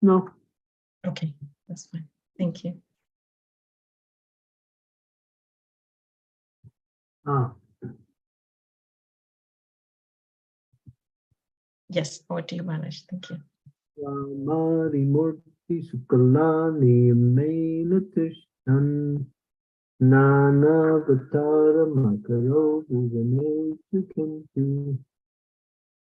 No. Okay, that's fine. Thank you. Yes, over to you, Maharaj. Thank you. Mari Murti Sukalani Mainatishtan Nana Vatara Makaro Bhuvane Sukinti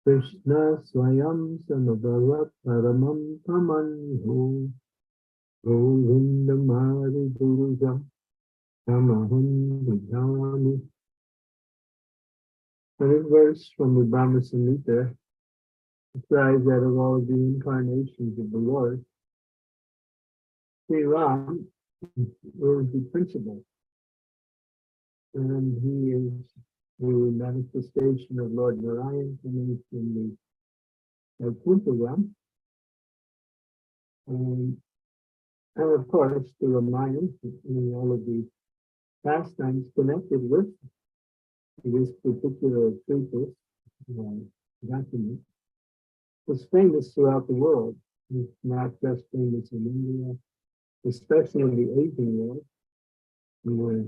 Krishna Swayam Samabhavat Paramam Pamanho Govinda Mari Durujam Tamaham Vijami. This verse from the Brahma Samhita describes that of all the incarnations of the Lord, Sri Ram is the principle, and he is the manifestation of Lord Narayan coming from the Vaikuntha realm, and of course the Ramayana and all of the pastimes connected with this particular treatise, document, was famous throughout the world. It's not just famous in India, especially in the Asian world, where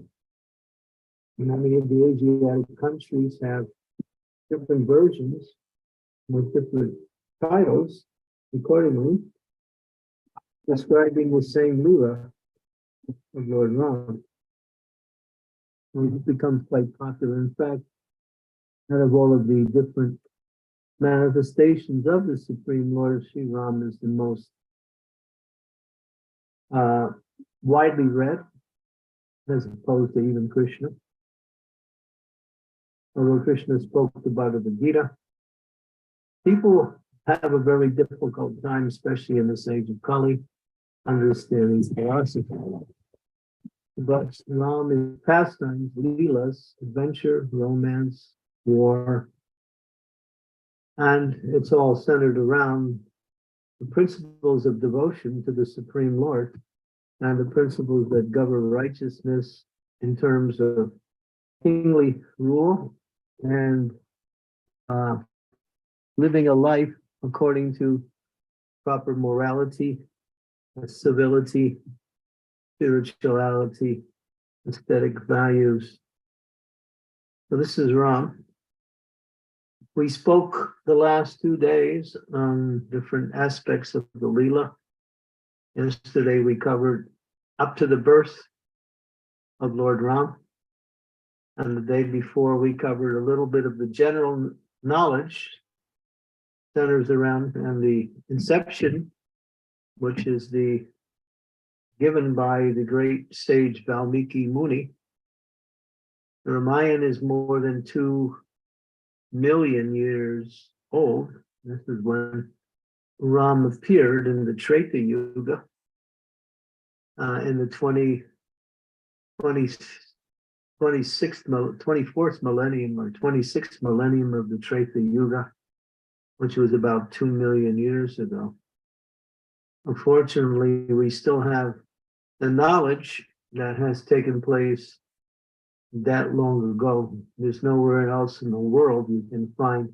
many of the Asiatic countries have different versions with different titles, accordingly, describing the same Leela of Lord Ram. And it becomes quite popular. In fact, out of all of the different manifestations of the Supreme Lord, Sri Ram is the most widely read, as opposed to even Krishna. Although Krishna spoke the Bhagavad Gita, people have a very difficult time, especially in this age of Kali, understanding philosophy. But Ram is pastimes, leelas, adventure, romance, war, and it's all centered around the principles of devotion to the Supreme Lord and the principles that govern righteousness in terms of kingly rule and living a life according to proper morality, civility, spirituality, aesthetic values. So this is Ram. We spoke the last 2 days on different aspects of the Leela. Yesterday we covered up to the birth of Lord Ram. And the day before we covered a little bit of the general knowledge centers around and the inception, which is the given by the great sage Valmiki Muni. The Ramayana is more than 2 million years old. This is when Ram appeared in the Treta Yuga, in the 24th millennium or 26th millennium of the Treta Yuga, which was about 2 million years ago. Unfortunately, we still have the knowledge that has taken place that long ago. There's nowhere else in the world you can find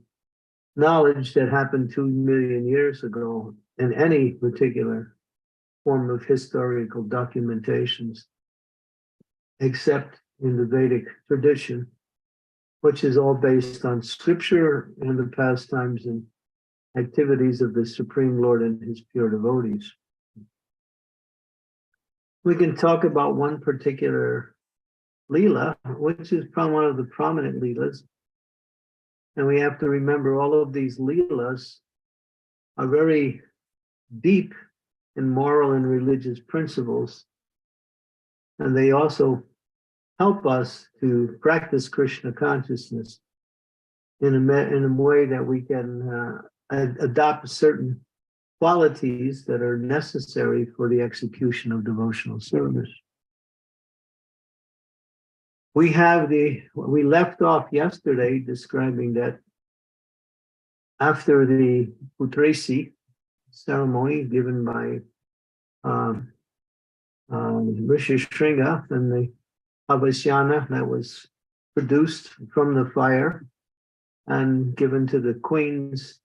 knowledge that happened 2 million years ago in any particular form of historical documentations, except in the Vedic tradition, which is all based on scripture and the pastimes and activities of the Supreme Lord and his pure devotees. We can talk about one particular Leela, which is one of the prominent Leelas. And we have to remember all of these Leelas are very deep in moral and religious principles. And they also help us to practice Krishna consciousness in a way that we can adopt certain qualities that are necessary for the execution of devotional service. We left off yesterday describing that after the Putresi ceremony given by Rishi Shringa and the Avasyana that was produced from the fire and given to the queens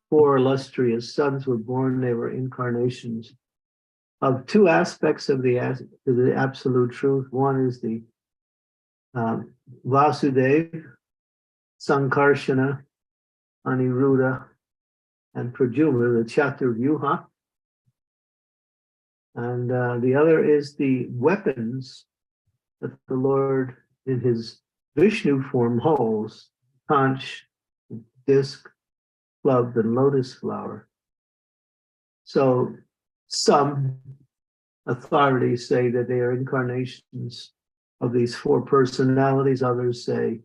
four illustrious sons were born. They were incarnations of two aspects of the absolute truth. One is the Vasudeva, Sankarshana, Aniruddha, and Pradyumna, the Chaturvyuha. And the other is the weapons that the Lord in his Vishnu form holds: conch, disc, club, and lotus flower. So some authorities say that they are incarnations of these four personalities. Others say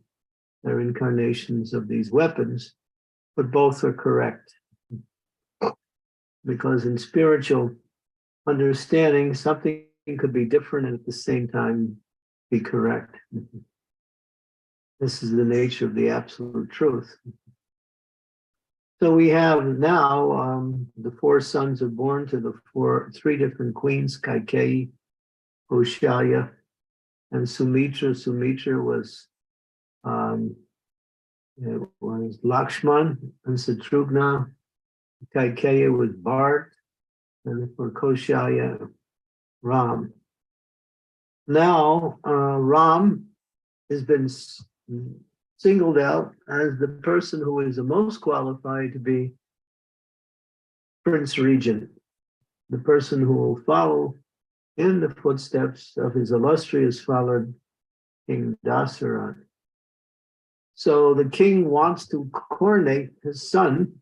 they're incarnations of these weapons, but both are correct. Because in spiritual understanding, something could be different and at the same time be correct. This is the nature of the absolute truth. So we have now the four sons are born to the three different queens: Kaikeyi, Kaushalya, and Sumitra. Sumitra was Lakshman and Satrughna. Kaikeyi was Bharat, and for Kaushalya, Ram. Now Ram has been singled out as the person who is the most qualified to be Prince Regent, the person who will follow in the footsteps of his illustrious father, King Dasaratha. So the king wants to coronate his son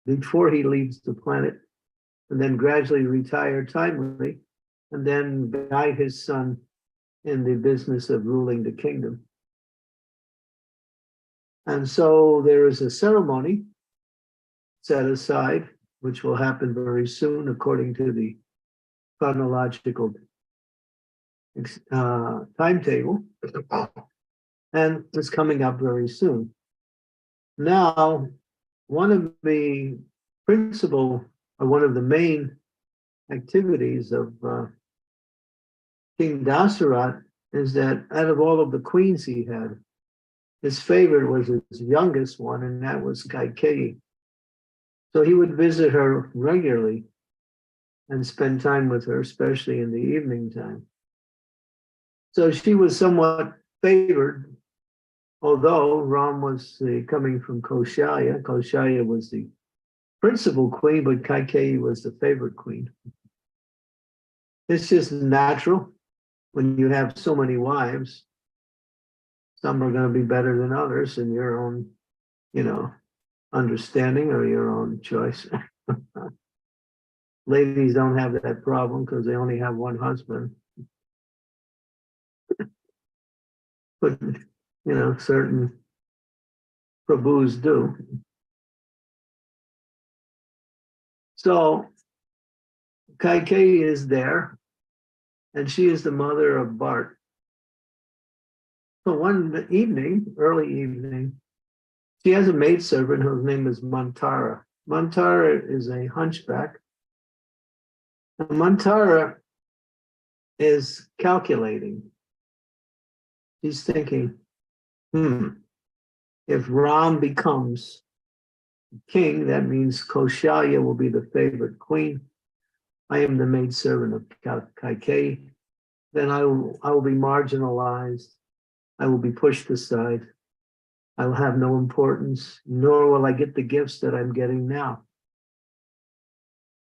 before he leaves the planet, and then gradually retire timely, and then guide his son in the business of ruling the kingdom. And so there is a ceremony set aside, which will happen very soon according to the chronological timetable, and it's coming up very soon. Now, one of the main activities of King Dasaratha is that out of all of the queens he had, his favorite was his youngest one, and that was Kaikeyi. So he would visit her regularly and spend time with her, especially in the evening time. So she was somewhat favored, although Ram was coming from Kaushalya. Kaushalya was the principal queen, but Kaikeyi was the favorite queen. It's just natural when you have so many wives. Some are going to be better than others in your own, understanding or your own choice. Ladies don't have that problem because they only have one husband. But, certain prabhus do. So Kaikeyi is there, and she is the mother of Bharat. So one evening, early evening, she has a maidservant whose name is Mantara. Mantara is a hunchback. And Mantara is calculating. She's thinking, if Ram becomes king, that means Kaushalya will be the favorite queen. I am the maidservant of Kaikeyi. Then I will be marginalized. I will be pushed aside. I will have no importance, nor will I get the gifts that I'm getting now.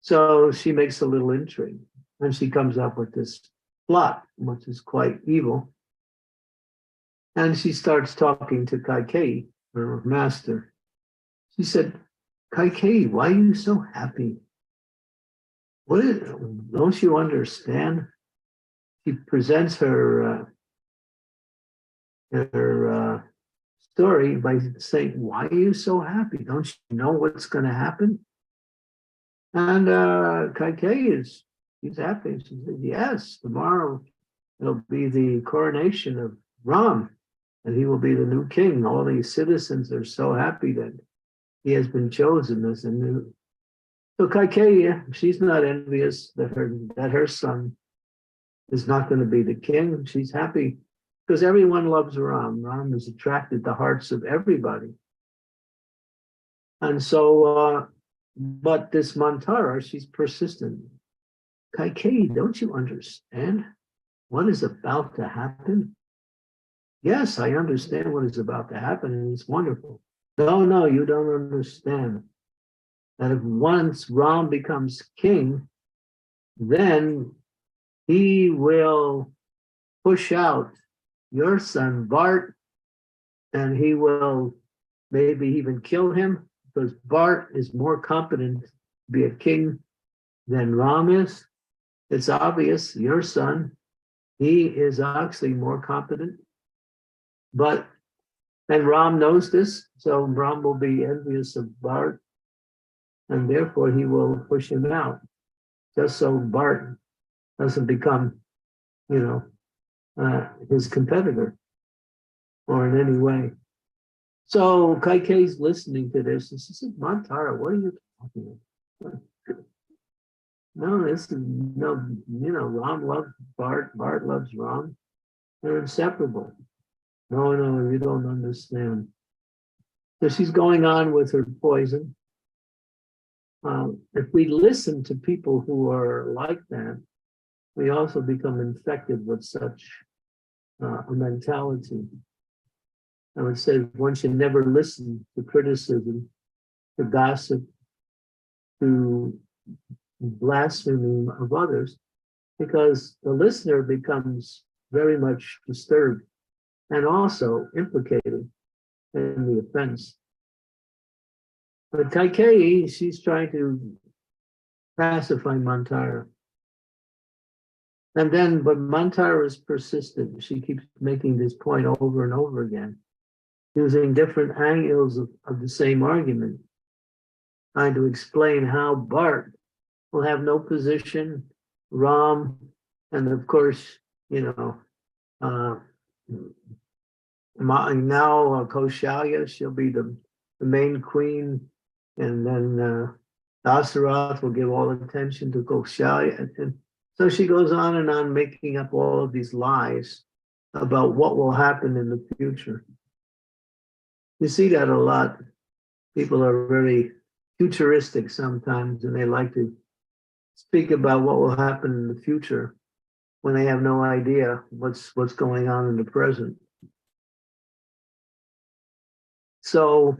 So she makes a little intrigue, and she comes up with this plot, which is quite evil. And she starts talking to Kaikeyi, her master. She said, Kaikeyi, why are you so happy? Don't you understand? She presents her story by saying, why are you so happy? Don't you know what's going to happen? And Kaikeyi she's happy. She said, yes, tomorrow it'll be the coronation of Ram, and he will be the new king. All these citizens are so happy that he has been chosen as a new. So Kaikeyi, she's not envious that her son is not going to be the king. She's happy because everyone loves Ram. Ram has attracted the hearts of everybody. And so But this Mantara, she's persistent. Kaikeyi, don't you understand what is about to happen? Yes, I understand what is about to happen, and it's wonderful. No, no, you don't understand that if once Ram becomes king, then he will push out your son Bart, and he will maybe even kill him, because Bart is more competent to be a king than Ram is. It's obvious, your son, he is actually more competent. But, and Ram knows this, so Ram will be envious of Bart, and therefore he will push him out, just so Bart doesn't become, his competitor or in any way. So Kaikeyi's listening to this, and she said, Mantara, what are you talking about? No, this is no, Ram loves Bart, Bart loves Ram. They're inseparable. No, no, you don't understand. So she's going on with her poison. If we listen to people who are like that, we also become infected with such a mentality. I would say one should never listen to criticism, to gossip, to blasphemy of others, because the listener becomes very much disturbed and also implicated in the offense. But Kaikeyi, she's trying to pacify Mantara. And then, but Mantara is persistent. She keeps making this point over and over again, using different angles of the same argument, trying to explain how Bart will have no position, Ram, and of course, now Kaushalya, she'll be the main queen, and then Dasarath will give all attention to Kaushalya. And so she goes on and on, making up all of these lies about what will happen in the future. You see that a lot. People are very futuristic sometimes, and they like to speak about what will happen in the future when they have no idea what's going on in the present. So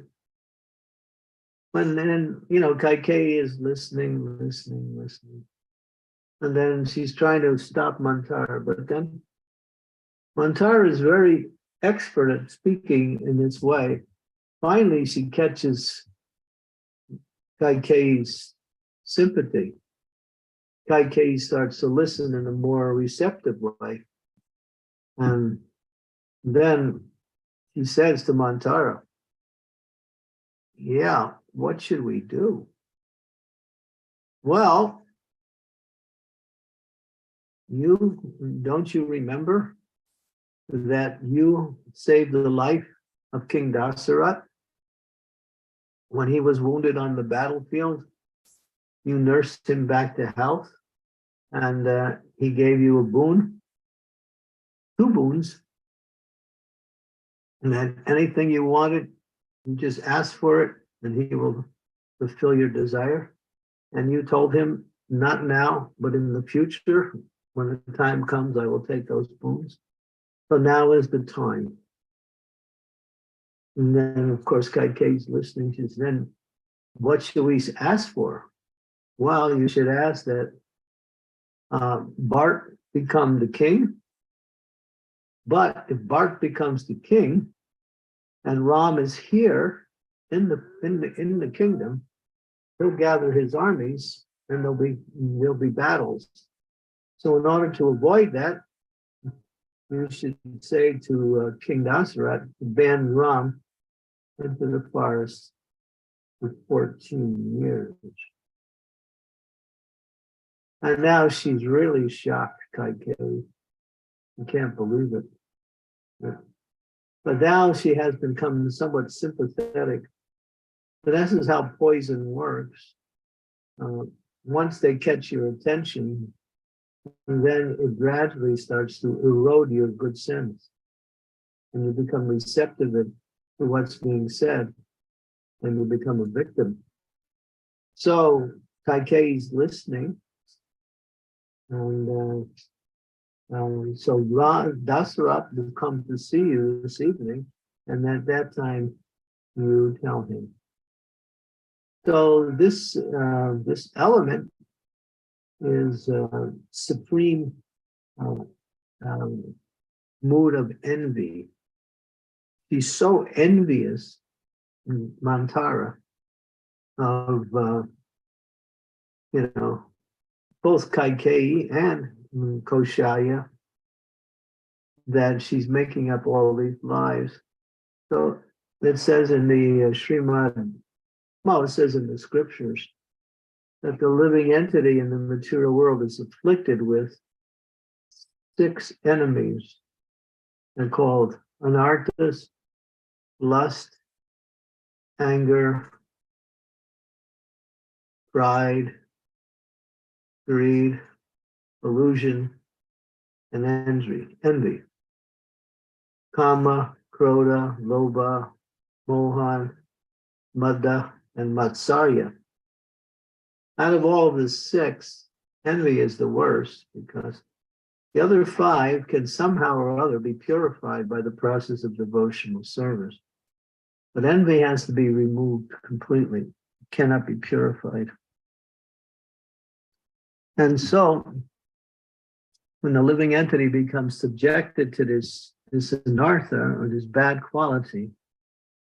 when then, Kaikeyi is listening, and then she's trying to stop Mantara, but then Mantara is very expert at speaking in this way. Finally, she catches Kaikeyi's sympathy. Kaikeyi starts to listen in a more receptive way. And then he says to Mantara, yeah, what should we do? Well, don't you remember that you saved the life of King Dasarath when he was wounded on the battlefield? You nursed him back to health, and he gave you a boon, 2 boons, and that anything you wanted, you just ask for it, and he will fulfill your desire. And you told him, not now, but in the future, when the time comes, I will take those boons. So now is the time. And then, of course, Kaikeyi's listening. She says, then what should we ask for? Well, you should ask that Bart become the king. But if Bart becomes the king, and Ram is here in the kingdom, he'll gather his armies, and there'll be battles. So in order to avoid that, you should say to King Dasarath to ban Ram into the forest for 14 years. And now she's really shocked, Kaikeyi. You can't believe it. Yeah. But now she has become somewhat sympathetic. But this is how poison works. Once they catch your attention, then it gradually starts to erode your good sense. And you become receptive to what's being said, and you become a victim. So Kaikeyi's listening, and so Dasarath will come to see you this evening, and at that time you tell him. So this element is supreme uh, um, mood of envy. She's so envious, Mantara, of both Kaikeyi and Koshaya, that she's making up all these lies. So it says in the Srimad, well, it says in the scriptures that the living entity in the material world is afflicted with 6 enemies. They're called anarthas, lust, anger, pride, greed, illusion, and envy. Kama, Krodha, Lobha, Mohan, Madda, and Matsarya. Out of all the 6, envy is the worst because the other 5 can somehow or other be purified by the process of devotional service. But envy has to be removed completely. It cannot be purified. And so, when the living entity becomes subjected to this anartha, or this bad quality,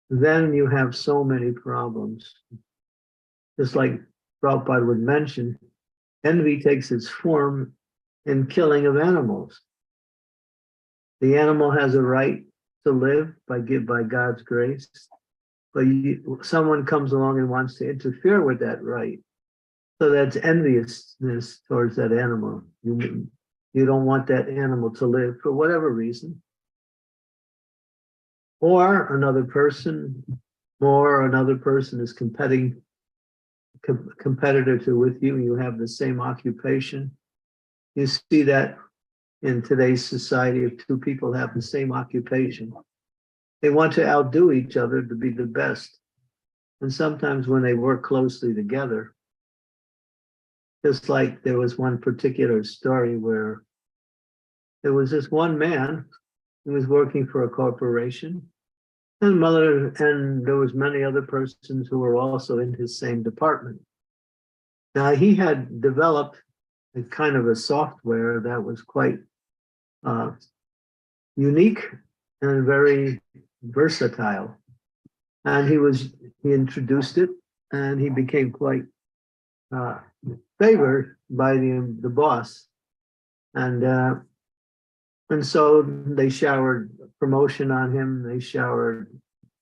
then you have so many problems. Just like Prabhupada would mention, envy takes its form in killing of animals. The animal has a right to live by God's grace, but someone comes along and wants to interfere with that right. So that's enviousness towards that animal. You don't want that animal to live for whatever reason. Or another person is competitor with you. You have the same occupation. You see that in today's society, if 2 people have the same occupation, they want to outdo each other to be the best. And sometimes when they work closely together, just like there was one particular story where there was this one man who was working for a corporation, and there was many other persons who were also in his same department. Now he had developed a kind of a software that was quite unique and very versatile. And he introduced it, and he became quite favored by the boss. And so they showered promotion on him. They showered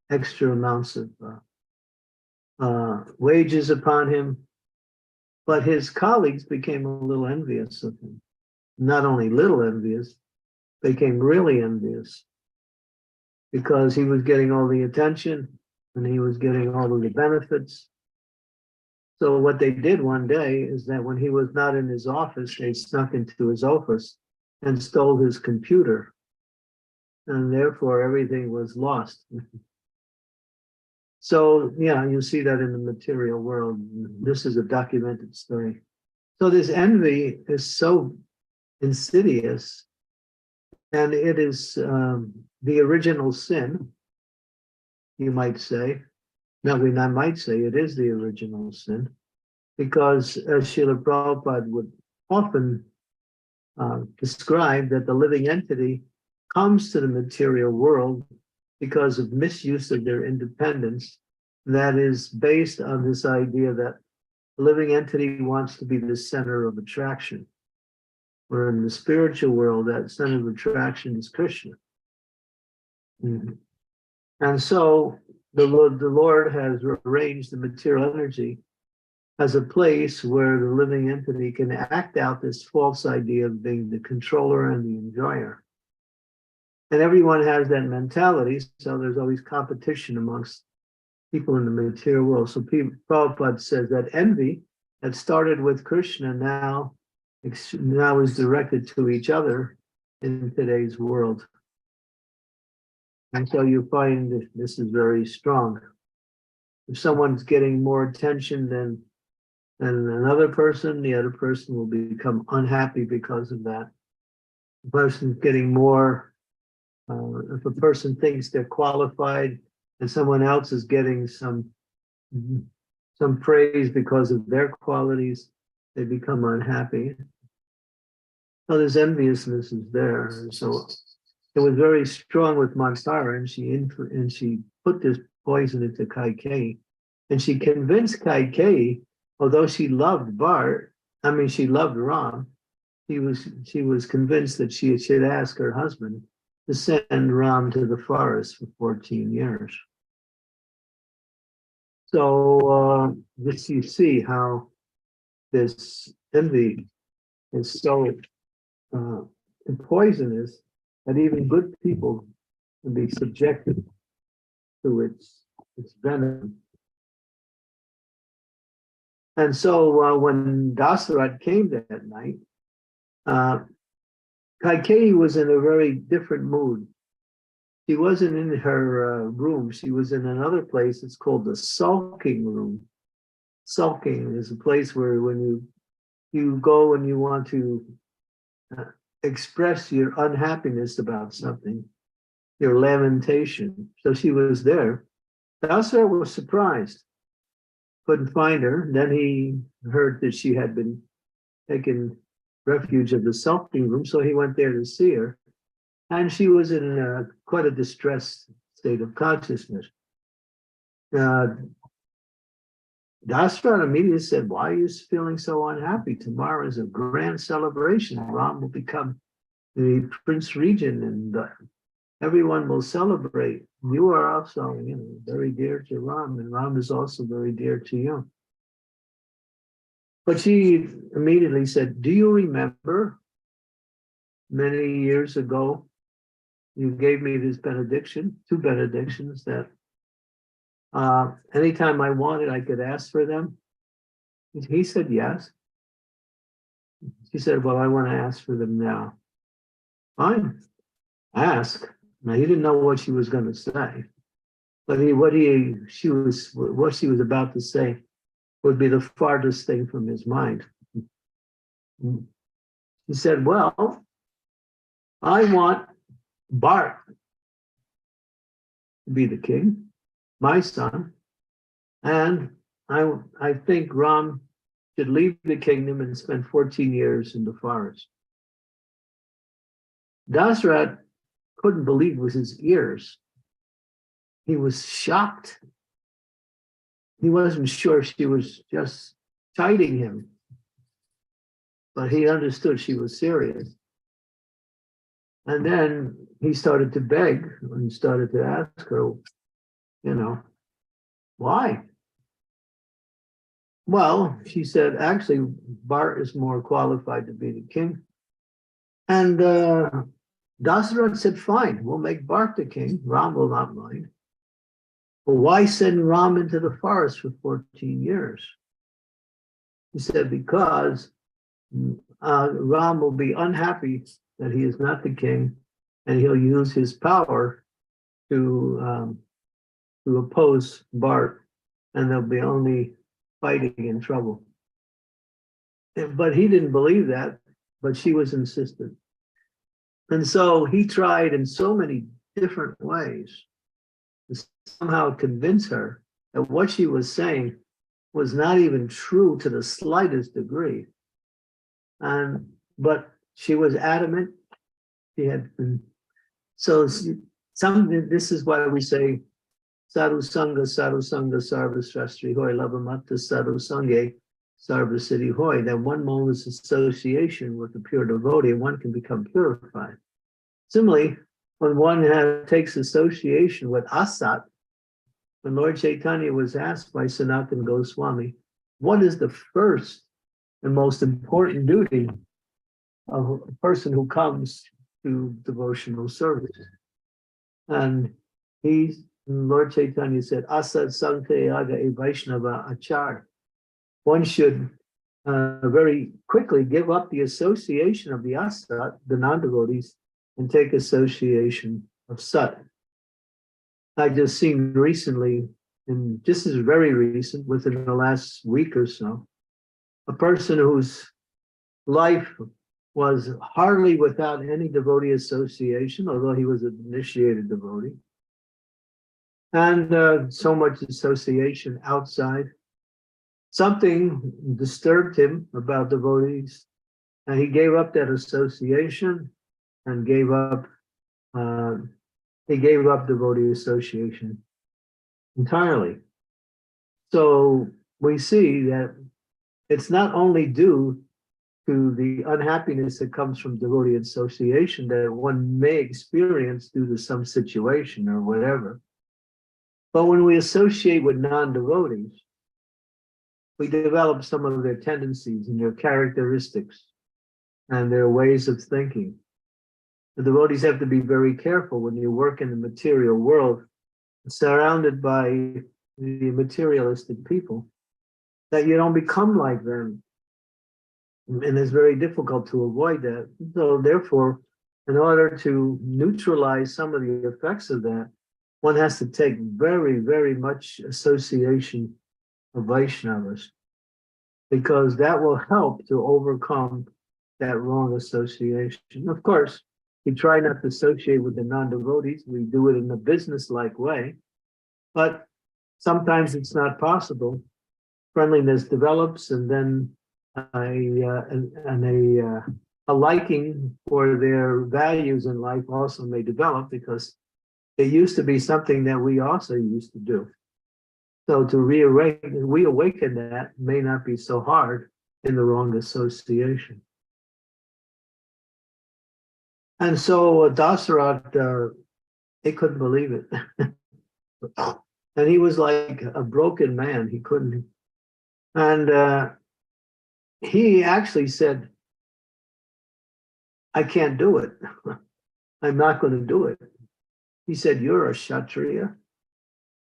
extra amounts of wages upon him. But his colleagues became a little envious of him. Not only little envious, became really envious, because he was getting all the attention and he was getting all of the benefits. So what they did one day is that when he was not in his office, they snuck into his office and stole his computer. And therefore everything was lost. So yeah, you see that in the material world. This is a documented story. So this envy is so insidious, and it is the original sin, you might say. No, we not might say it is the original sin, because as Srila Prabhupada would often describe, that the living entity comes to the material world because of misuse of their independence, that is based on this idea that the living entity wants to be the center of attraction. Where in the spiritual world, that center of attraction is Krishna. Mm-hmm. And so the Lord has arranged the material energy as a place where the living entity can act out this false idea of being the controller and the enjoyer. And everyone has that mentality, so there's always competition amongst people in the material world. So Prabhupada says that envy that started with Krishna now is directed to each other in today's world. And so you find that this is very strong. If someone's getting more attention than And another person, the other person will become unhappy because of that. The person's getting more, if a person thinks they're qualified and someone else is getting some praise because of their qualities, they become unhappy. So there's enviousness is there. And so it was very strong with Manstara, and she put this poison into Kaikeyi. And she convinced Kaikeyi, although she loved she loved Ram, she was convinced that she should ask her husband to send Ram to the forest for 14 years. So this you see how this envy is so poisonous that even good people can be subjected to its venom. And so when Dasarat came that night, Kaikeyi was in a very different mood. She wasn't in her room. She was in another place. It's called the sulking room. Sulking is a place where when you go and you want to express your unhappiness about something, your lamentation. So she was there. Dasarat was surprised, couldn't find her. Then he heard that she had been taken refuge of the sulking room, so he went there to see her. And she was in quite a distressed state of consciousness. Dasarat immediately said, "Why are you feeling so unhappy? Tomorrow is a grand celebration. Ram will become the Prince Regent, and everyone will celebrate. You are also, very dear to Ram, and Ram is also very dear to you." But she immediately said, "Do you remember many years ago, you gave me this benediction, 2 benedictions that anytime I wanted, I could ask for them?" He said, "Yes." She said, "Well, I want to ask for them now." "Fine, ask." Now, he didn't know what she was going to say, but what she was about to say would be the farthest thing from his mind. He said, "Well, I want Bart to be the king, my son, and I think Ram should leave the kingdom and spend 14 years in the forest." Dasarat couldn't believe with his ears. He was shocked. He wasn't sure if she was just chiding him, but he understood she was serious. And then he started to beg and started to ask her, why? Well, she said, actually, Bart is more qualified to be the king. And Dasarat said, fine, we'll make Bart the king. Ram will not mind. But why send Ram into the forest for 14 years? He said, because Ram will be unhappy that he is not the king, and he'll use his power to oppose Bart, and they'll be only fighting in trouble. But he didn't believe that, but she was insistent. And so he tried in so many different ways to somehow convince her that what she was saying was not even true to the slightest degree. But she was adamant. She had been, so this is why we say Sadhu Sangha, Sarva Srastri Hoy, Lavamatta Sadhu Sangye, Sarva Siddhi Hoy, that one moment's association with the pure devotee, one can become purified. Similarly, when one takes association with Asat, when Lord Chaitanya was asked by Sanatana Goswami, what is the first and most important duty of a person who comes to devotional service? And Lord Chaitanya said, Asat Sankte Aga E Vaishnava Achar. One should very quickly give up the association of the Asat, the non-devotees, and take association of Sat. I just seen recently, and this is very recent, within the last week or so, a person whose life was hardly without any devotee association, although he was an initiated devotee, and so much association outside. Something disturbed him about devotees, and he gave up that association and uh, gave up devotee association entirely. So we see that it's not only due to the unhappiness that comes from devotee association that one may experience due to some situation or whatever. But when we associate with non-devotees, we develop some of their tendencies and their characteristics and their ways of thinking. The devotees have to be very careful when you work in the material world, surrounded by the materialistic people, that you don't become like them. And it's very difficult to avoid that. So therefore, in order to neutralize some of the effects of that, one has to take very, very much association of Vaishnavas, because that will help to overcome that wrong association. Of course, we try not to associate with the non-devotees. We do it in a business-like way, but sometimes it's not possible. Friendliness develops, and then a liking for their values in life also may develop, because it used to be something that we also used to do. So to reawaken that may not be so hard in the wrong association. And so Dasarat, he couldn't believe it. And he was like a broken man. He couldn't. And he actually said, I can't do it. I'm not going to do it. He said, you're a Kshatriya.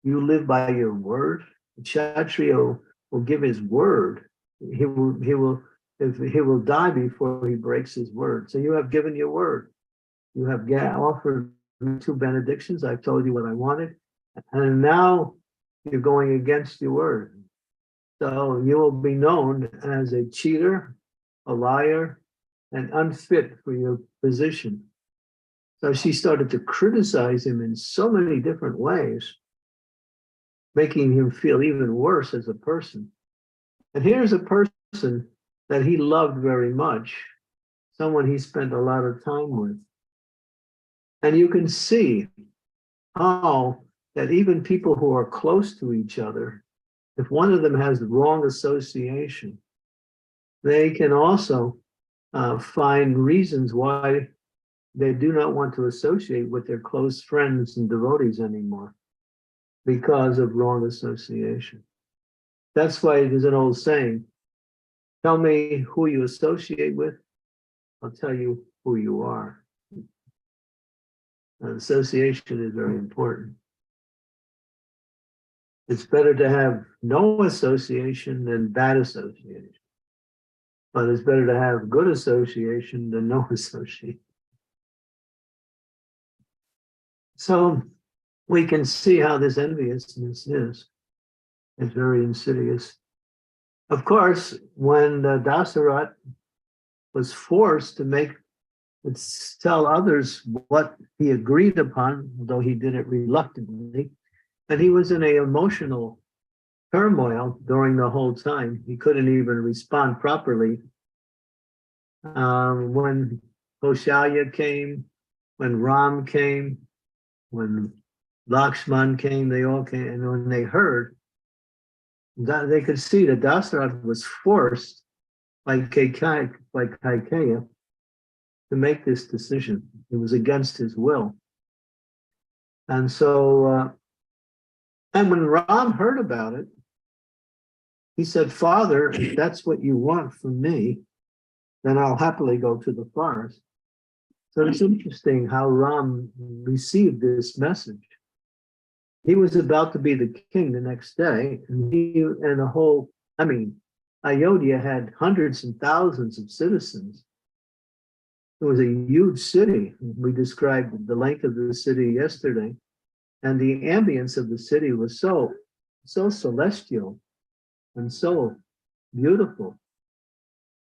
You live by your word. The Kshatriya will give his word. He will die before he breaks his word. So you have given your word. You have offered me 2 benedictions. I've told you what I wanted. And now you're going against your word. So you will be known as a cheater, a liar, and unfit for your position. So she started to criticize him in so many different ways, making him feel even worse as a person. And here's a person that he loved very much, someone he spent a lot of time with. And you can see how that even people who are close to each other, if one of them has the wrong association, they can also find reasons why they do not want to associate with their close friends and devotees anymore because of wrong association. That's why there's an old saying, tell me who you associate with, I'll tell you who you are. And association is very important. It's better to have no association than bad association. But it's better to have good association than no association. So we can see how this enviousness is. It's very insidious. Of course, when Dasarat was forced to tell others what he agreed upon, although he did it reluctantly, and he was in an emotional turmoil during the whole time. He couldn't even respond properly. When Kaushalya came, when Ram came, when Lakshman came, they all came, and when they heard, they could see that Dasarat was forced by Kaikeya to make this decision. It was against his will. And so, and when Ram heard about it, he said, Father, if that's what you want from me, then I'll happily go to the forest. So it's interesting how Ram received this message. He was about to be the king the next day, and Ayodhya had hundreds and thousands of citizens. It was a huge city. We described the length of the city yesterday, and the ambience of the city was so celestial and so beautiful.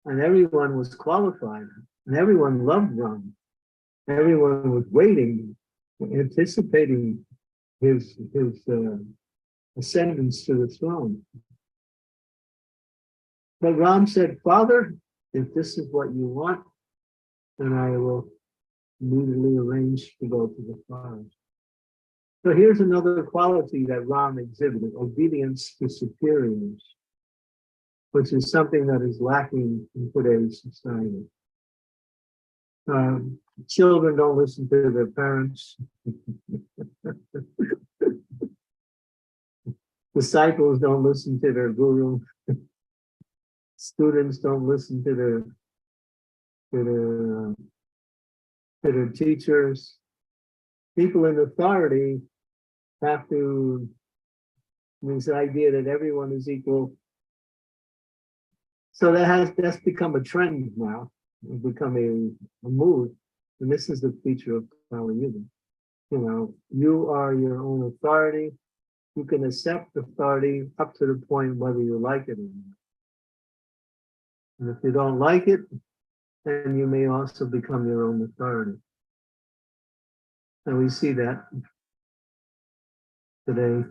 and everyone was qualified, and everyone loved Ram. Everyone was waiting, anticipating his ascendance to the throne. But Ram said, Father, if this is what you want, then I will immediately arrange to go to the forest. So here's another quality that Ram exhibited, obedience to superiors, which is something that is lacking in today's society. Children don't listen to their parents. Disciples don't listen to their guru. Students don't listen to their teachers. People in authority have to, this idea that everyone is equal. So that's become a trend now. It's become a mood. And this is the feature of Kali Yuga. You know, you are your own authority. You can accept authority up to the point whether you like it or not. And if you don't like it, then you may also become your own authority. And we see that today.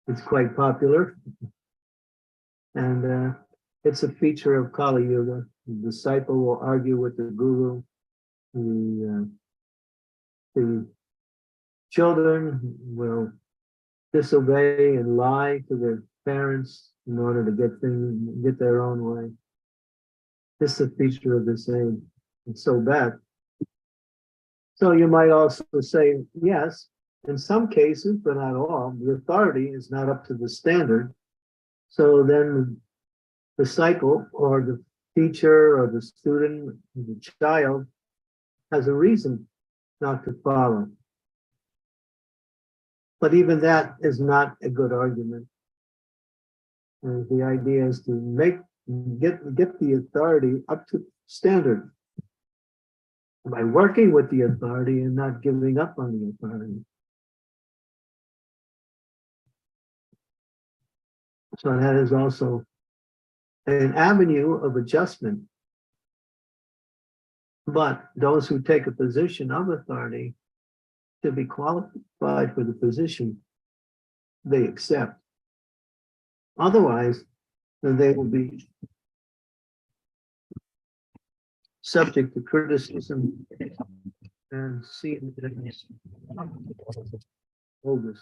It's quite popular. And it's a feature of Kali Yuga. The disciple will argue with the guru. The children will disobey and lie to their parents in order to get their own way. This is a feature of this age. It's so bad. So you might also say, yes, in some cases, but not all, the authority is not up to the standard. So then the disciple or the teacher or the student or the child has a reason not to follow. But even that is not a good argument. And the idea is to get the authority up to standard by working with the authority and not giving up on the authority. So that is also an avenue of adjustment. But those who take a position of authority to be qualified for the position they accept. Otherwise, then they will be subject to criticism and seen as bogus.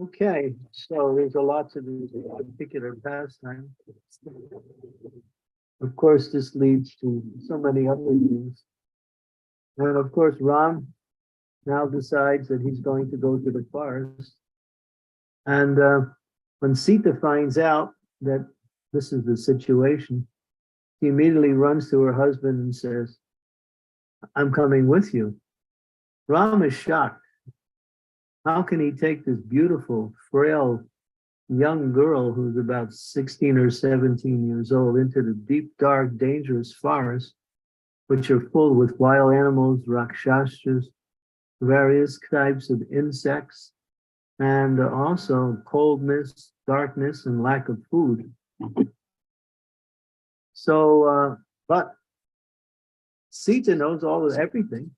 Okay, so there's a lot to this particular pastime. Of course, this leads to so many other things. And of course, Ram now decides that he's going to go to the forest. And when Sita finds out that this is the situation, she immediately runs to her husband and says, I'm coming with you. Ram is shocked. How can he take this beautiful, frail, young girl who's about 16 or 17 years old into the deep, dark, dangerous forests, which are full with wild animals, rakshasas, various types of insects, and also coldness, darkness, and lack of food. So, but Sita knows everything.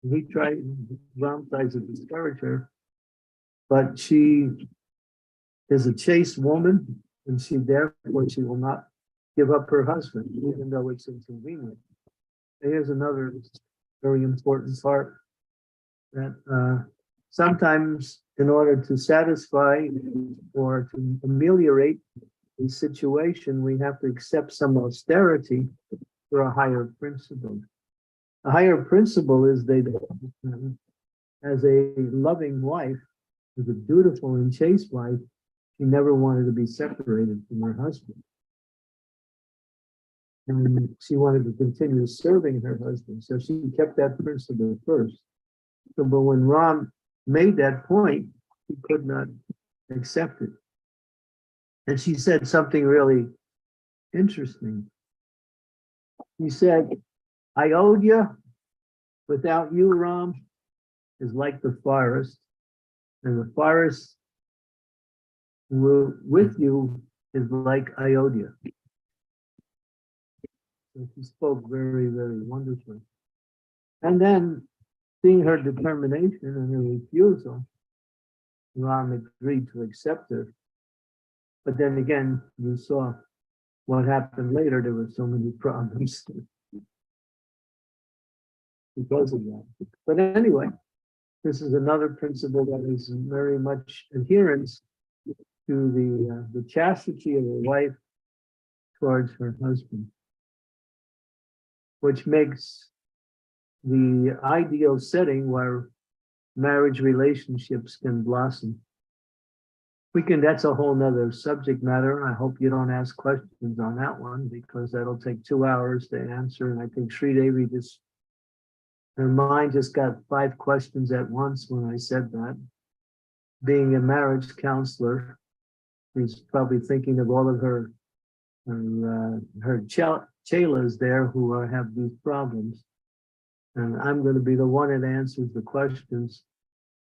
Ram tries to discourage her, but she is a chaste woman, and therefore she will not give up her husband, even though it's inconvenient. Here's another very important part, that sometimes in order to satisfy or to ameliorate the situation, we have to accept some austerity for a higher principle. A higher principle is that as a loving wife, as a dutiful and chaste wife, she never wanted to be separated from her husband. And she wanted to continue serving her husband, so she kept that principle first. So, but when Ram made that point, he could not accept it. And she said something really interesting. He said, Ayodhya, without you, Ram, is like the forest, and the forest with you is like Ayodhya. So she spoke very, very wonderfully. And then, seeing her determination and her refusal, Ram agreed to accept her. But then again, you saw what happened later. There were so many problems because of that. But anyway, this is another principle that is very much adherence to the chastity of a wife towards her husband, which makes the ideal setting where marriage relationships can blossom. That's a whole nother subject matter. I hope you don't ask questions on that one because that'll take 2 hours to answer. And I think Sridevi her mind just got 5 questions at once when I said that. Being a marriage counselor, she's probably thinking of all of her chelas there who have these problems. And I'm going to be the one that answers the questions,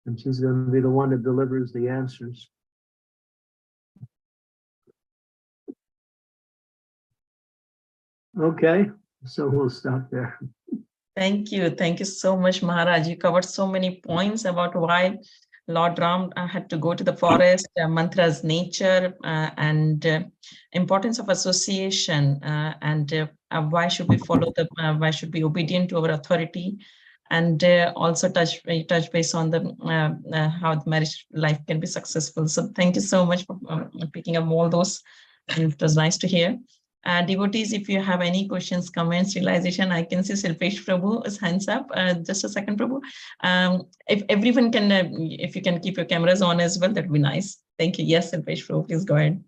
and she's going to be the one that delivers the answers. Okay, so we'll stop there. Thank you. Thank you so much, Maharaj. You covered so many points about why Lord Ram had to go to the forest, mantras, nature, and importance of association, and why should we follow why should we be obedient to our authority, and also touch base on the how the marriage life can be successful. So thank you so much for picking up all those, and it was nice to hear. Devotees, if you have any questions, comments, realization, I can see Silpesh Prabhu's hands up. Just a second, Prabhu. If everyone can, if you can keep your cameras on as well, that'd be nice. Thank you. Yes, Silpesh Prabhu, please go ahead.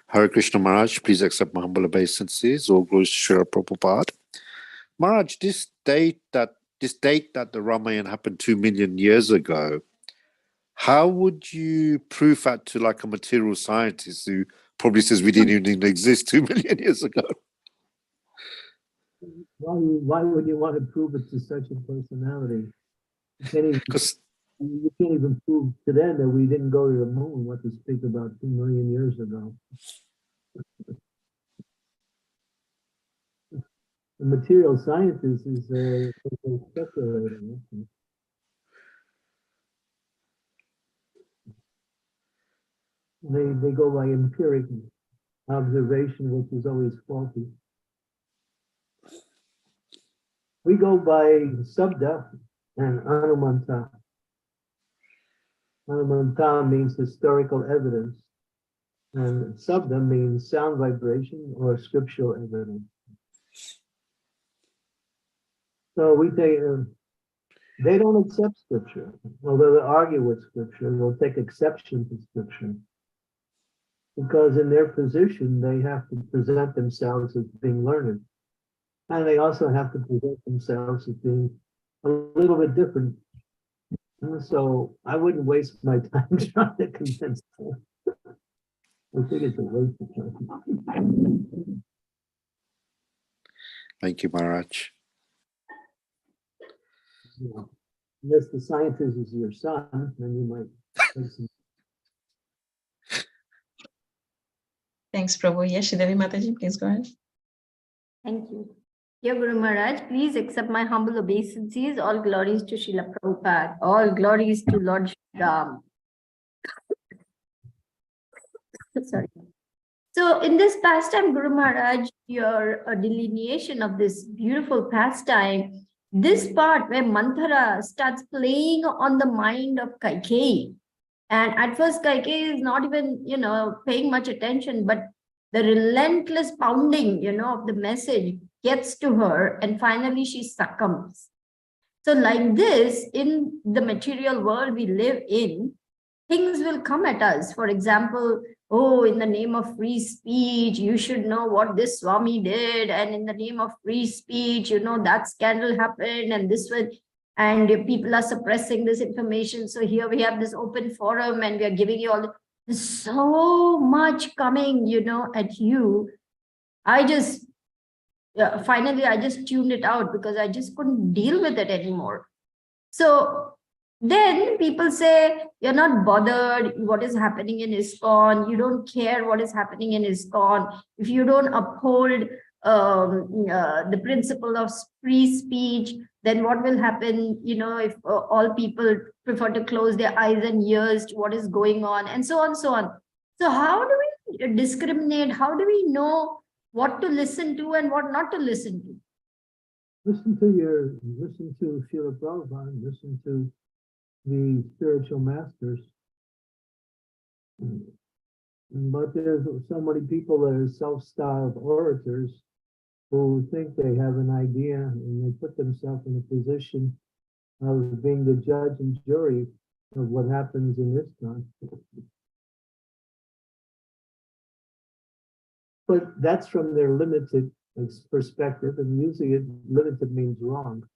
Hare Krishna Maharaj, please accept my humble obeisances. All glories to Srila Prabhupada. Maharaj, this date that the Ramayana happened 2 million years ago, how would you prove that to like a material scientist who probably says we didn't even exist 2 million years ago? Why would you want to prove it to such a personality? You can't even prove to them that we didn't go to the moon, what to speak about 2 million years ago. The material scientist is a speculator. They go by empiric observation, which is always faulty. We go by Sabda and Anumanta. Anumanta means historical evidence, and Sabda means sound vibration or scriptural evidence. So we take, they don't accept scripture, although they argue with scripture. They'll take exception to scripture because in their position, they have to present themselves as being learned. And they also have to present themselves as being a little bit different. And so I wouldn't waste my time trying to convince them. I think it's a waste of time. Thank you, Maharaj. Yeah. Unless the scientist is your son, then you might listen. Thanks, Prabhu. Yes, Sridevi Mataji, please go ahead. Thank you. Dear Guru Maharaj, please accept my humble obeisances. All glories to Srila Prabhupada. All glories to Lord Shri Ram. Sorry. So in this pastime, Guru Maharaj, your delineation of this beautiful pastime, this part where Manthara starts playing on the mind of Kaikeyi. And at first, Kaikeyi is not even, paying much attention, but the relentless pounding, of the message gets to her, and finally she succumbs. So like this, in the material world we live in, things will come at us. For example, oh, in the name of free speech, you should know what this Swami did. And in the name of free speech, that scandal happened and this was, and people are suppressing this information. So here we have this open forum and we are giving you all, there's so much coming, at you. Finally, I just tuned it out because I just couldn't deal with it anymore. So then people say you're not bothered what is happening in ISKCON, you don't care what is happening in ISKCON. If you don't uphold the principle of free speech, then what will happen, if all people prefer to close their eyes and ears to what is going on, and so on, so on. So how do we discriminate? How do we know what to listen to and what not to listen to? Listen to Srila Prabhupada, listen to the spiritual masters. But there's so many people that are self-styled orators who think they have an idea and they put themselves in a position of being the judge and jury of what happens in this time. But that's from their limited perspective, and usually limited means wrong.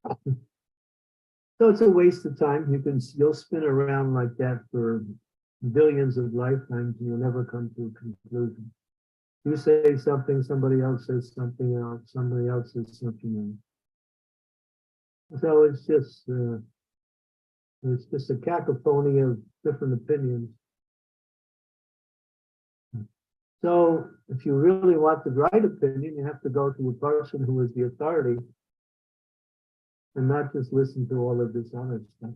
So it's a waste of time. You'll spin around like that for billions of lifetimes and you'll never come to a conclusion. You say something, somebody else says something else, somebody else says something else. So it's just a cacophony of different opinions. So if you really want the right opinion, you have to go to a person who is the authority and not just listen to all of this other stuff.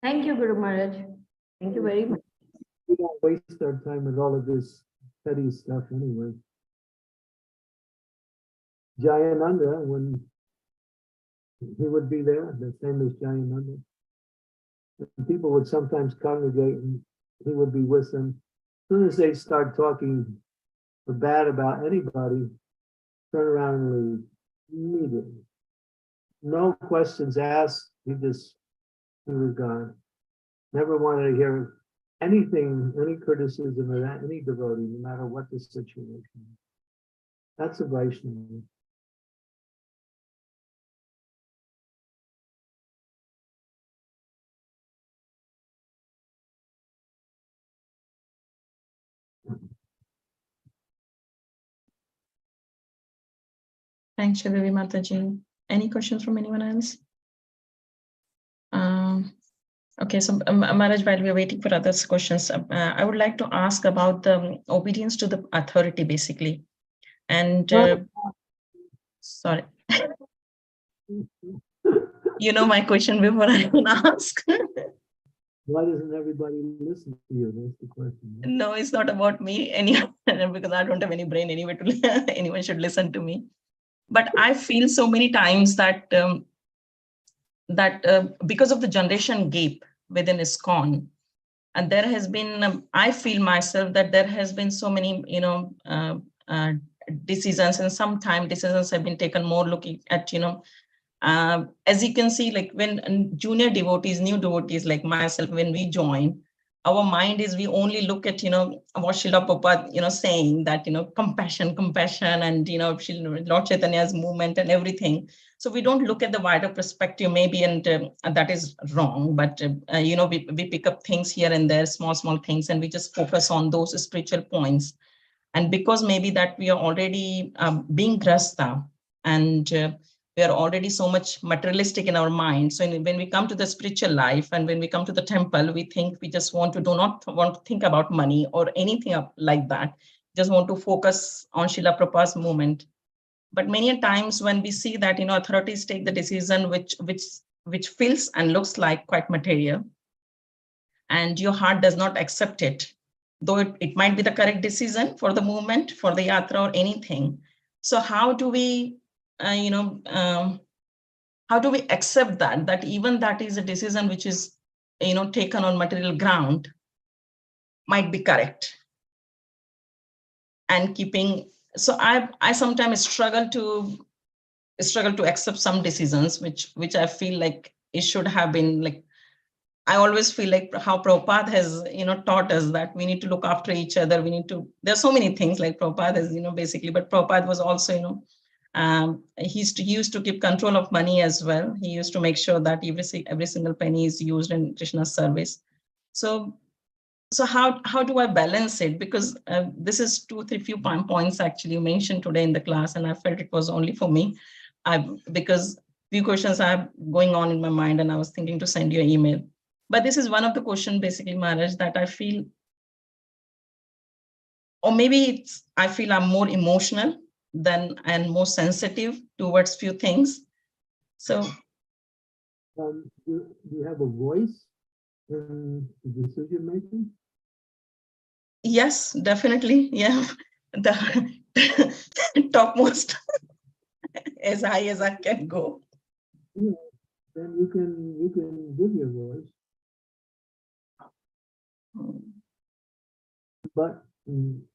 Thank you, Guru Maharaj. Thank you very much. We don't waste our time with all of this petty stuff anyway. Jayananda, when he would be there, the famous Jayananda, people would sometimes congregate and he would be with them. As soon as they start talking bad about anybody, turn around and leave immediately. No questions asked. He was gone. Never wanted to hear anything, any criticism of that, any devotee, no matter what the situation is. That's a Vaishnava. Thanks, Shridevi Mataji. Any questions from anyone else? Okay, so Maharaj, while we're waiting for others' questions, I would like to ask about the obedience to the authority, basically. And sorry, you know my question before I even ask. Why doesn't everybody listen to you? That's the question. No, it's not about me anyway, because I don't have any brain anyway to anyone should listen to me. But I feel so many times that because of the generation gap within ISKCON, and there has been, I feel myself that there has been so many, decisions, and sometimes decisions have been taken more looking at, as you can see, like when junior devotees, new devotees like myself, when we join, our mind is, we only look at, what Srila Prabhupada, saying that, compassion, and, Lord Chaitanya's movement and everything. So we don't look at the wider perspective maybe, and that is wrong. But, we pick up things here and there, small things, and we just focus on those spiritual points. And because maybe that we are already being grasta, and we are already so much materialistic in our mind. So when we come to the spiritual life and when we come to the temple, we think we just do not want to think about money or anything like that. Just want to focus on Srila Prabhupada's movement. But many times when we see that, authorities take the decision which feels and looks like quite material, and your heart does not accept it, though it might be the correct decision for the movement, for the yatra or anything. So how do we how do we accept that even that is a decision which is, taken on material ground, might be correct? And so I sometimes struggle to accept some decisions which I feel like it should have been like, I always feel like how Prabhupada has, taught us that we need to look after each other. There's so many things like Prabhupada has, basically, but Prabhupada was also, he used to keep control of money as well. He used to make sure that every single penny is used in Krishna's service. So so how do I balance it? Because this is few points actually you mentioned today in the class, and I felt it was only for me. Because few questions are going on in my mind, and I was thinking to send you an email. But this is one of the questions, basically, Maharaj, that I feel, or maybe I feel I'm more emotional and more sensitive towards few things. So Do you have a voice in the decision making? yes, definitely. Yeah. The topmost, as high as I can go. Yeah, then you can give your voice. But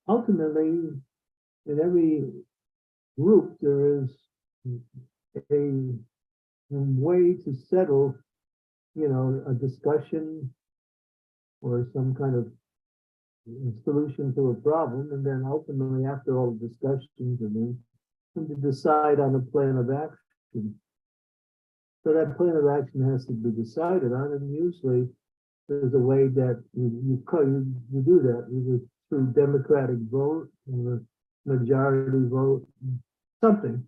ultimately, in every group, there is a way to settle, a discussion or some kind of solution to a problem, and then ultimately, after all the discussions, and then to decide on a plan of action. So that plan of action has to be decided on, and usually there's a way that you do that, either through democratic vote or majority vote, something.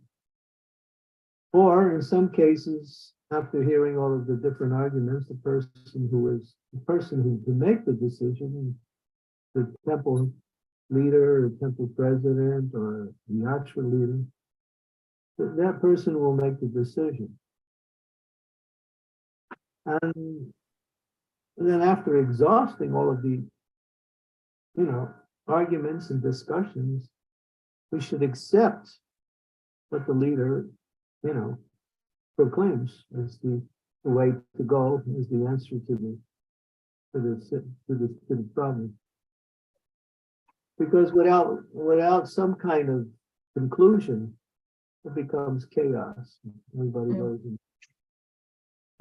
Or in some cases, after hearing all of the different arguments, the person who make the decision, the temple leader, or temple president, or the actual leader, that person will make the decision. And then after exhausting all of the, arguments and discussions, we should accept what the leader, proclaims as the way to go, as the answer to the problem. Because without some kind of conclusion, it becomes chaos. Everybody goes in.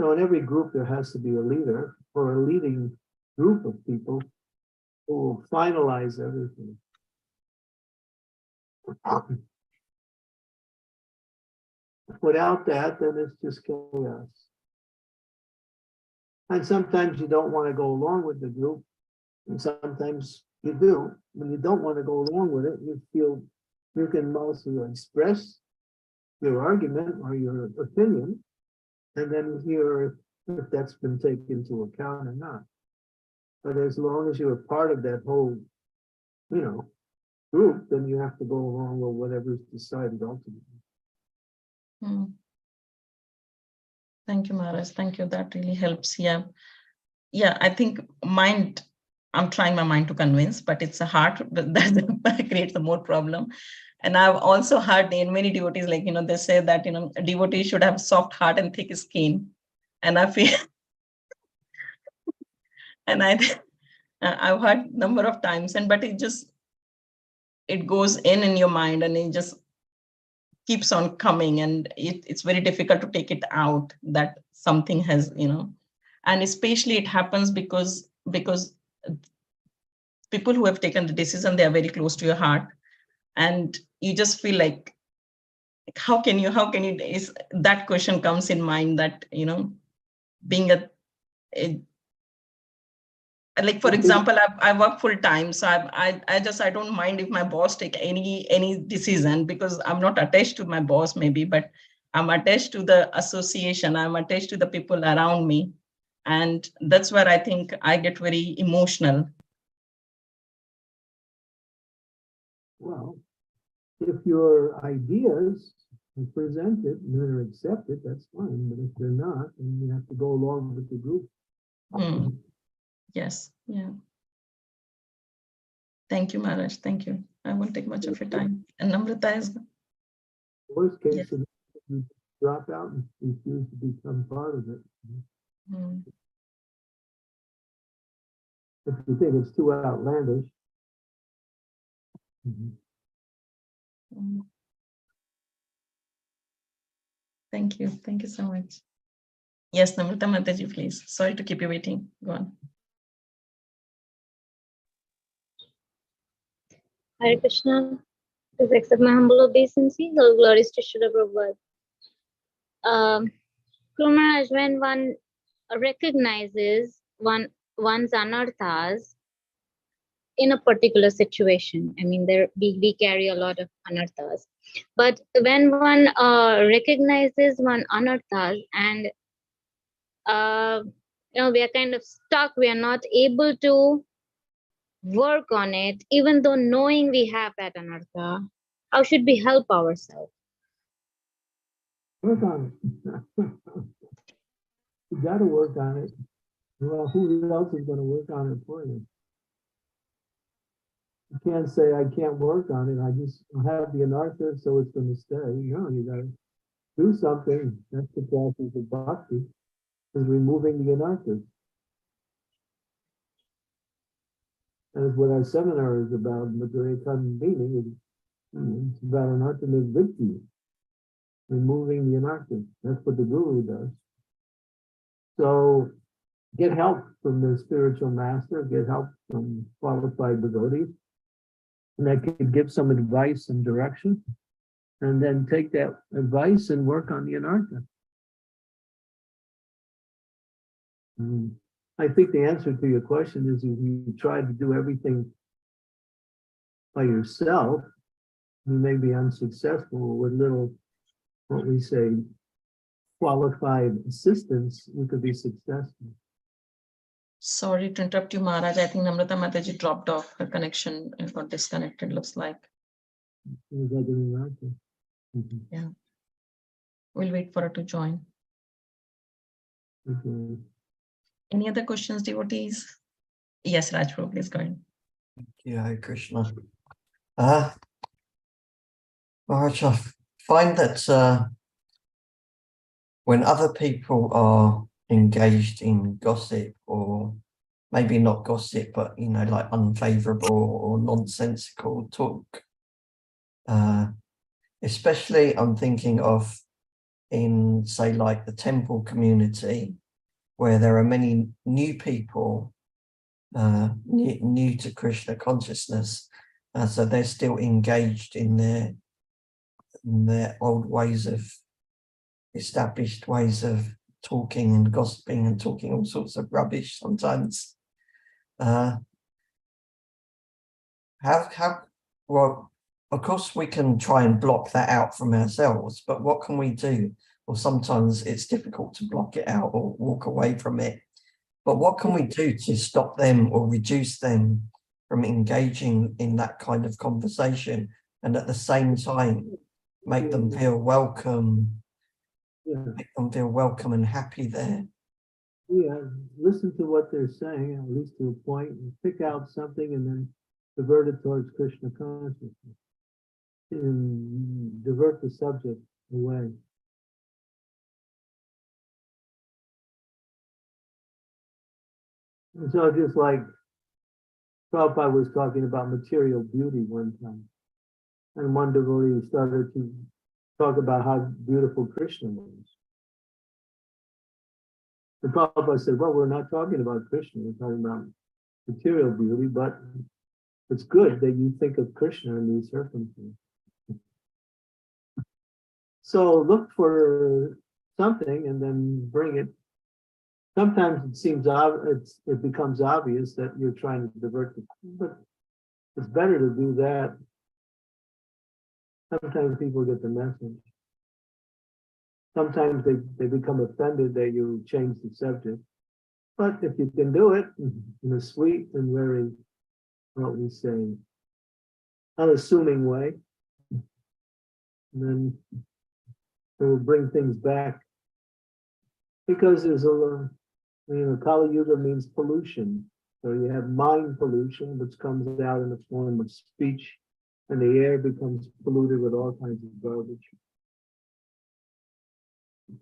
So in every group, there has to be a leader or a leading group of people who will finalize everything. Without that, then it's just chaos. And sometimes you don't want to go along with the group, and sometimes you do. When you don't want to go along with it, you feel you can also express your argument or your opinion, and then hear if that's been taken into account or not. But as long as you're a part of that whole, group, then you have to go along with whatever's decided ultimately. Thank you, Maharaj. Thank you. That really helps. Yeah. Yeah, I think I'm trying my mind to convince, but it's a heart that creates the more problem. And I've also heard in many devotees, like, they say that, a devotee should have soft heart and thick skin. And I feel, and I've heard number of times, but it goes in your mind, and it just keeps on coming, and it's very difficult to take it out that something has, and especially it happens because people who have taken the decision, they are very close to your heart, and you just feel like how can you is that question comes in mind, that being a like, for example, I work full time, so I don't mind if my boss take any decision, because I'm not attached to my boss maybe, but I'm attached to the association, I'm attached to the people around me, and that's where I think I get very emotional. Well, if your ideas are presented and they're accepted, that's fine. But if they're not, then you have to go along with the group. Yes. Yeah. Thank you, Maharaj. Thank you. I won't take much of your time. And Namrata is. Worst case, you drop out and refuse to become part of it. If you think it's too outlandish. Thank you. Thank you so much. Yes, Namrata Mataji, please. Sorry to keep you waiting. Go on. Hare Krishna. Please accept my humble obeisances. All glories to Srila Prabhupada. Guru Maharaj, when one recognizes one's anarthas, in a particular situation. I mean, we carry a lot of anarthas. But when one recognizes one anarthas and we are kind of stuck, we are not able to work on it, even though knowing we have that anartha, how should we help ourselves? Work on it. You got to work on it. Well, who else is going to work on it for you? You can't say, I can't work on it. I just have the anartha, so it's going to stay. You got to do something. That's the process of bhakti, is removing the anartha. That's what our seminar is about. Madhurya meaning it's about anartha nivritti, removing the anartha. That's what the guru does. So get help from the spiritual master, get help from qualified devotees, and that could give some advice and direction, and then take that advice and work on the anartha. I think the answer to your question is if you try to do everything by yourself, you may be unsuccessful. With little, what we say, qualified assistance, you could be successful. Sorry to interrupt you, Maharaj. I think Namrata Mataji dropped off. Her connection and got disconnected, looks like. Is that the anartha? Mhm. Yeah. We'll wait for her to join. Okay. Any other questions, devotees? Yes, Rajpur, please go ahead. Yeah, Hare Krishna. Maharaj, I find that when other people are engaged in gossip, or maybe not gossip, but like unfavorable or nonsensical talk, especially I'm thinking of in, say, like the temple community, where there are many new people new to Krishna consciousness, so they're still engaged in their old ways of, established ways of talking and gossiping and talking all sorts of rubbish sometimes. Well, of course we can try and block that out from ourselves, but what can we do? Well, sometimes it's difficult to block it out or walk away from it. But what can we do to stop them or reduce them from engaging in that kind of conversation, and at the same time make them feel welcome, make them feel welcome and happy there? Yeah, listen to what they're saying, at least to a point, and pick out something and then divert it towards Krishna consciousness. And divert the subject away. And so just like Prabhupada was talking about material beauty one time, and one devotee started to talk about how beautiful Krishna was. And Prabhupada said, well, we're not talking about Krishna, we're talking about material beauty, but it's good that you think of Krishna in these circumstances. So look for something and then bring it. Sometimes it seems it becomes obvious that you're trying to divert it, but it's better to do that. Sometimes people get the message. Sometimes they become offended that you change the subject. But if you can do it in a sweet and very, what we say, unassuming way, then it will bring things back. Because there's Kali Yuga means pollution. So you have mind pollution, which comes out in the form of speech, and the air becomes polluted with all kinds of garbage.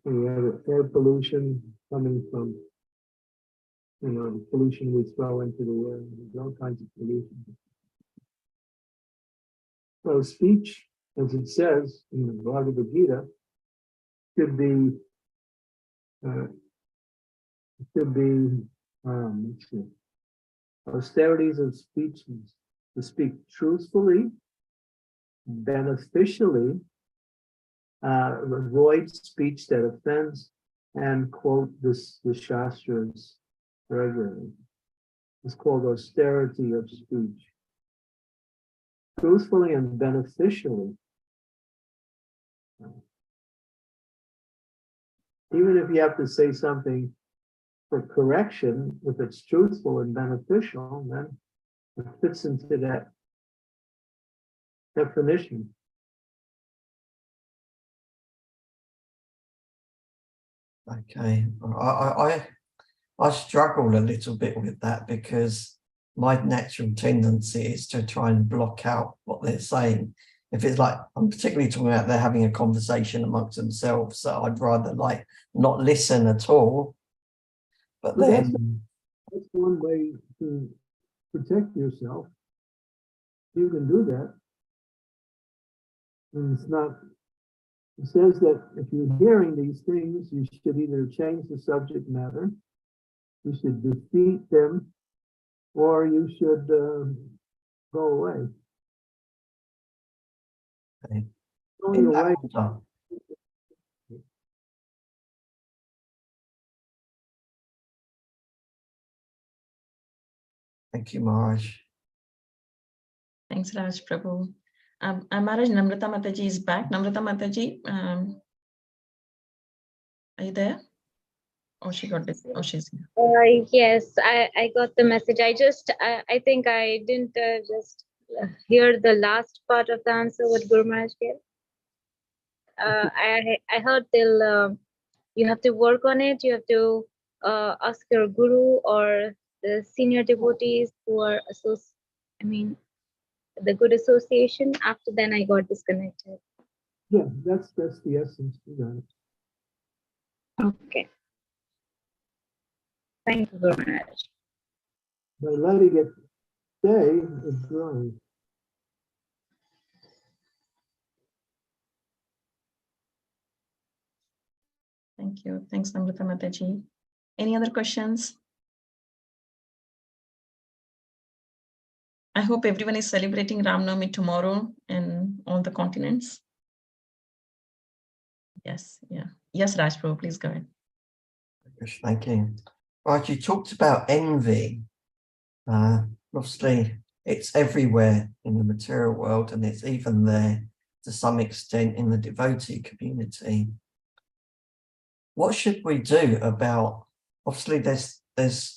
You have air pollution coming from, pollution we throw into the air. There's all kinds of pollution. So speech, as it says in the Bhagavad Gita, should be austerities of speech, to speak truthfully, beneficially, avoid speech that offends, and quote the Shastras regularly. is called austerity of speech. Truthfully and beneficially. Even if you have to say something for correction, if it's truthful and beneficial, then it fits into that definition. Okay, I struggle a little bit with that because my natural tendency is to try and block out what they're saying. If it's like, I'm particularly talking about they're having a conversation amongst themselves, so I'd rather like not listen at all. But Well, then that's one way to protect yourself. You can do that. And it's not, it says that if you're hearing these things, you should either change the subject matter, you should defeat them, or you should go away. Okay. Going in that away, order, thank you, Maharaj. Thanks, Raj Prabhu. Maharaj, Namrata Mataji is back. Namrata Mataji, are you there? Oh, she got this. Oh, she's here. Yes, I got the message. I think I didn't just hear the last part of the answer what Guru Maharaj gave. I heard till you have to work on it. You have to ask your guru or the senior devotees who are the good association. After then, I got disconnected. yeah, that's the essence. You got it. Okay. Thank you, Guru Maharaj. By letting it stay, it's growing. Thank you. Thanks, Namrata Mataji. Any other questions? I hope everyone is celebrating Ram Navami tomorrow in all the continents. Yes, yeah. Yes, Raj Prabhu, please go ahead. Thank you. Right, you talked about envy. Obviously, it's everywhere in the material world, and it's even there to some extent in the devotee community. What should we do about? Obviously,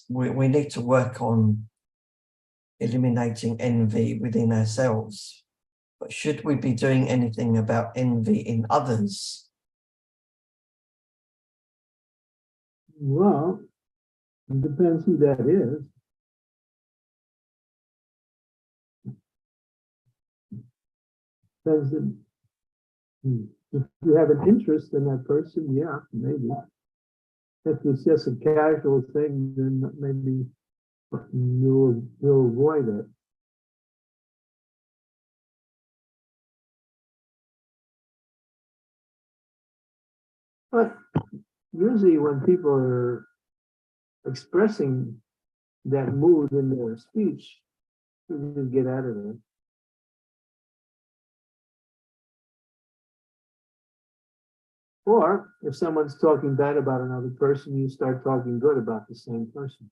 we need to work on eliminating envy within ourselves. But should we be doing anything about envy in others? Well, it depends who that is. Depends if you have an interest in that person, yeah, maybe. If it's just a casual thing, then maybe you'll avoid it. But usually when people are expressing that mood in their speech, you just get out of there. Or if someone's talking bad about another person, you start talking good about the same person.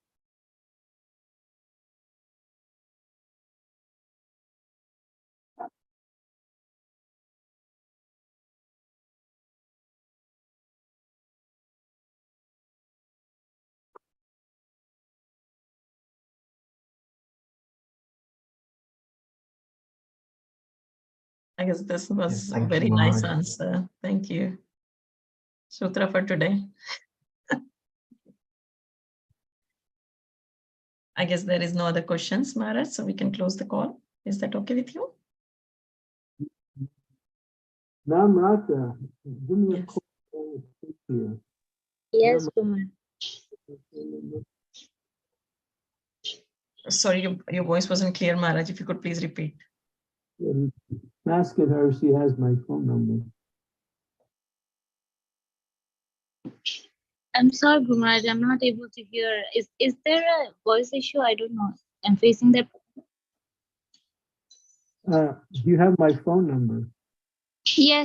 I guess this was a thank very you, nice Maharaj. answer. Thank you. Sutra for today. I guess there is no other questions, Maharaj, so we can close the call. Is that okay with you? Namrata, give me a Yes. call. Here. Yes, Guru Maharaj. Sorry, your voice wasn't clear, Maharaj. If you could please repeat. Asking her if she has my phone number. I'm sorry, Guru Maharaj, I'm not able to hear. Is there a voice issue? I don't know. I'm facing that. Do you have my phone number? Yes.